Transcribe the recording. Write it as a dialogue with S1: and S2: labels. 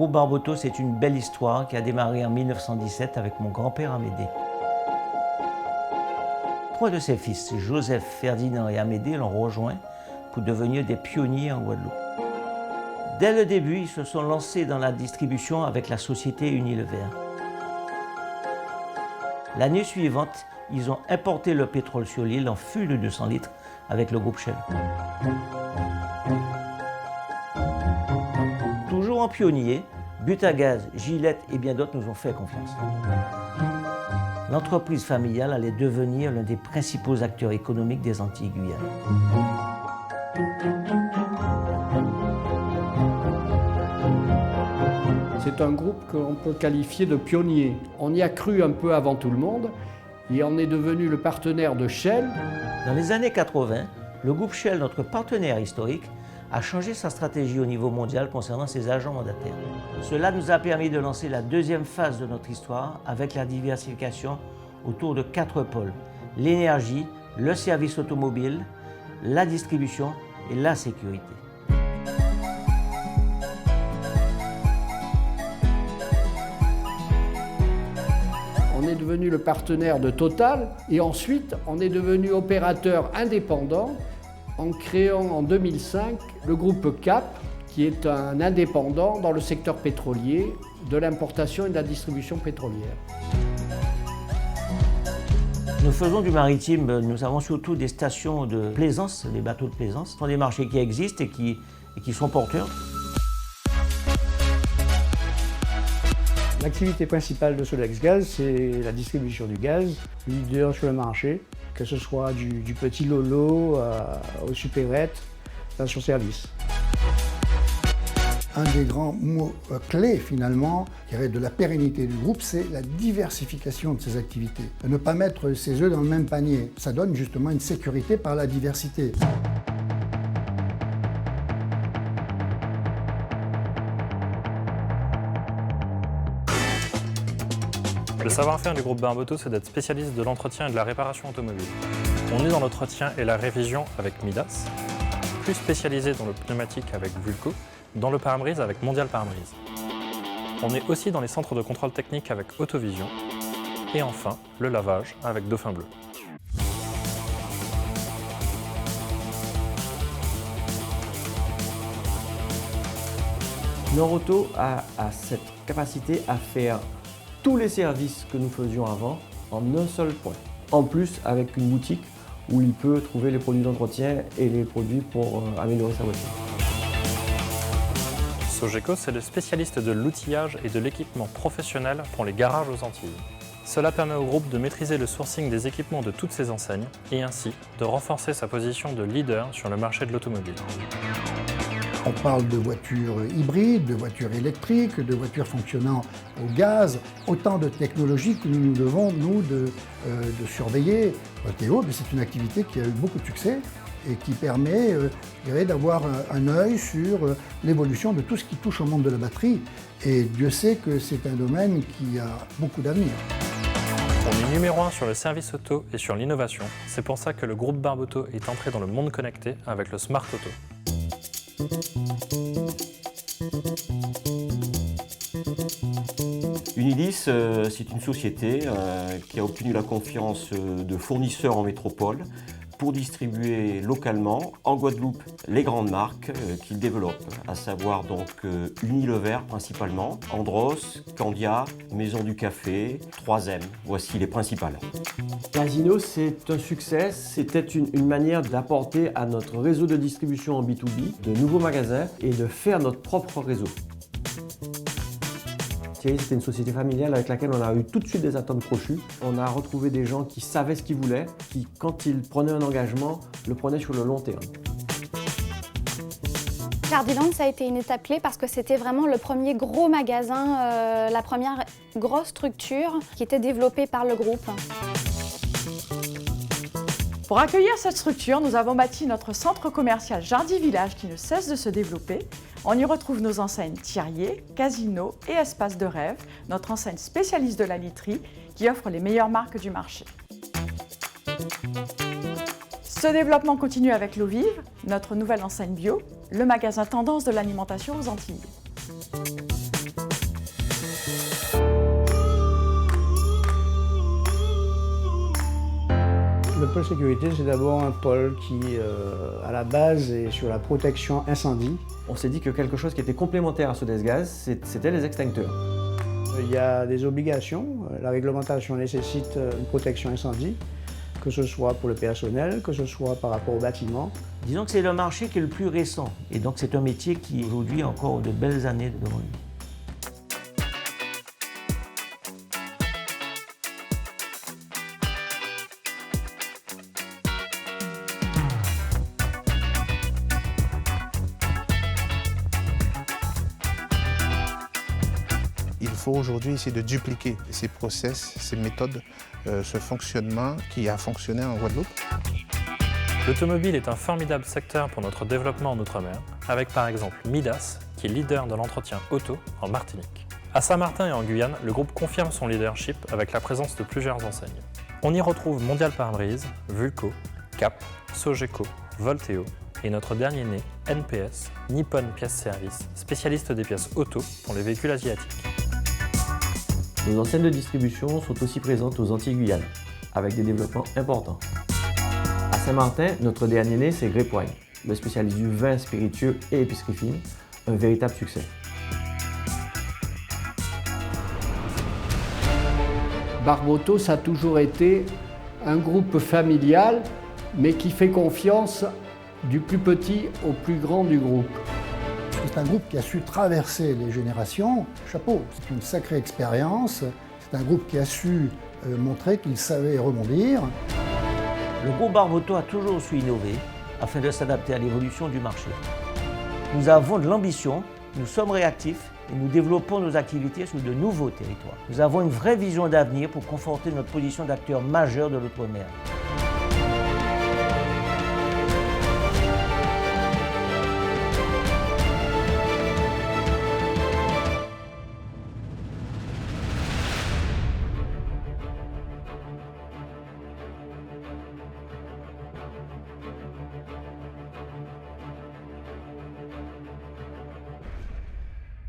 S1: groupe Barboteau, c'est une belle histoire qui a démarré en 1917 avec mon grand-père Amédée. 3 de ses fils, Joseph, Ferdinand et Amédée, l'ont rejoint pour devenir des pionniers en Guadeloupe. Dès le début, ils se sont lancés dans la distribution avec la société Unilever. L'année suivante, ils ont importé le pétrole sur l'île en fûts de 200 litres avec le groupe Shell. Toujours en pionnier, Butagaz, Gillette et bien d'autres nous ont fait confiance. L'entreprise familiale allait devenir l'un des principaux acteurs économiques des Antilles Guyane.
S2: C'est un groupe qu'on peut qualifier de pionnier. On y a cru un peu avant tout le monde et on est devenu le partenaire de Shell.
S1: Dans les années 80, le groupe Shell, notre partenaire historique, a changé sa stratégie au niveau mondial concernant ses agents mandataires. Cela nous a permis de lancer la deuxième phase de notre histoire avec la diversification autour de 4 pôles: l'énergie, le service automobile, la distribution et la sécurité.
S2: On est devenu le partenaire de Total et ensuite on est devenu opérateur indépendant en créant en 2005 le groupe CAP, qui est un indépendant dans le secteur pétrolier, de l'importation et de la distribution pétrolière.
S1: Nous faisons du maritime, nous avons surtout des stations de plaisance, des bateaux de plaisance. Ce sont des marchés qui existent et qui sont porteurs.
S3: L'activité principale de Solex Gaz, c'est la distribution du gaz, leader sur le marché, que ce soit du petit Lolo au supérette, station-service.
S4: Un des grands mots clés finalement, qui est de la pérennité du groupe, c'est la diversification de ses activités. Ne pas mettre ses œufs dans le même panier, ça donne justement une sécurité par la diversité.
S5: Le savoir-faire du groupe Barboteau, c'est d'être spécialiste de l'entretien et de la réparation automobile. On est dans l'entretien et la révision avec Midas, plus spécialisé dans le pneumatique avec Vulco, dans le pare-brise avec Mondial Pare-brise. On est aussi dans les centres de contrôle technique avec Autovision, et enfin le lavage avec Dauphin Bleu.
S6: Norauto a cette capacité à faire tous les services que nous faisions avant en un seul point. En plus, avec une boutique où il peut trouver les produits d'entretien et les produits pour améliorer sa voiture.
S5: Sogeco, c'est le spécialiste de l'outillage et de l'équipement professionnel pour les garages aux Antilles. Cela permet au groupe de maîtriser le sourcing des équipements de toutes ses enseignes et ainsi de renforcer sa position de leader sur le marché de l'automobile.
S4: On parle de voitures hybrides, de voitures électriques, de voitures fonctionnant au gaz, autant de technologies que nous devons, nous, de surveiller. Théo, c'est une activité qui a eu beaucoup de succès et qui permet d'avoir un œil sur l'évolution de tout ce qui touche au monde de la batterie. Et Dieu sait que c'est un domaine qui a beaucoup d'avenir.
S5: On est numéro 1 sur le service auto et sur l'innovation. C'est pour ça que le groupe Barboteau est entré dans le monde connecté avec le Smart Auto.
S7: Unidis, c'est une société qui a obtenu la confiance de fournisseurs en métropole pour distribuer localement en Guadeloupe les grandes marques qu'ils développent, à savoir donc Unilever principalement, Andros, Candia, Maison du Café, 3M, voici les principales.
S6: Casino, c'est un succès, c'était une manière d'apporter à notre réseau de distribution en B2B de nouveaux magasins et de faire notre propre réseau. C'était une société familiale avec laquelle on a eu tout de suite des attentes crochues. On a retrouvé des gens qui savaient ce qu'ils voulaient, qui, quand ils prenaient un engagement, le prenaient sur le long terme.
S8: Jardiland, ça a été une étape clé parce que c'était vraiment le premier gros magasin, la première grosse structure qui était développée par le groupe.
S9: Pour accueillir cette structure, nous avons bâti notre centre commercial Jardy Village qui ne cesse de se développer. On y retrouve nos enseignes Thirier, Casino et Espace de Rêve, notre enseigne spécialiste de la literie qui offre les meilleures marques du marché. Ce développement continue avec L'Eau Vive, notre nouvelle enseigne bio, le magasin tendance de l'alimentation aux Antilles.
S3: pôle sécurité, c'est d'abord un pôle qui, à la base, est sur la protection incendie.
S6: On s'est dit que quelque chose qui était complémentaire à Sodexgaz, c'était les extincteurs.
S3: Il y a des obligations. La réglementation nécessite une protection incendie, que ce soit pour le personnel, que ce soit par rapport au bâtiment.
S1: Disons que c'est le marché qui est le plus récent et donc c'est un métier qui aujourd'hui a encore de belles années devant lui.
S10: Il faut aujourd'hui essayer de dupliquer ces process, ces méthodes, ce fonctionnement qui a fonctionné en Guadeloupe.
S5: L'automobile est un formidable secteur pour notre développement en Outre-mer, avec par exemple Midas, qui est leader de l'entretien auto en Martinique. À Saint-Martin et en Guyane, le groupe confirme son leadership avec la présence de plusieurs enseignes. On y retrouve Mondial Pare-Brise, Vulco, Cap, Sogeco, Volteo et notre dernier né, NPS, Nippon Pièces Service, spécialiste des pièces auto pour les véhicules asiatiques.
S6: Nos enseignes de distribution sont aussi présentes aux Antilles-Guyane, avec des développements importants. À Saint-Martin, notre dernier né, c'est Grape Wine, le spécialiste du vin spiritueux et épicerie fine, un véritable succès.
S2: Barboto, ça a toujours été un groupe familial, mais qui fait confiance du plus petit au plus grand du groupe.
S4: C'est un groupe qui a su traverser les générations. Chapeau, c'est une sacrée expérience. C'est un groupe qui a su montrer qu'il savait rebondir.
S1: Le groupe Barboto a toujours su innover afin de s'adapter à l'évolution du marché. Nous avons de l'ambition, nous sommes réactifs et nous développons nos activités sur de nouveaux territoires. Nous avons une vraie vision d'avenir pour conforter notre position d'acteur majeur de l'outre-mer.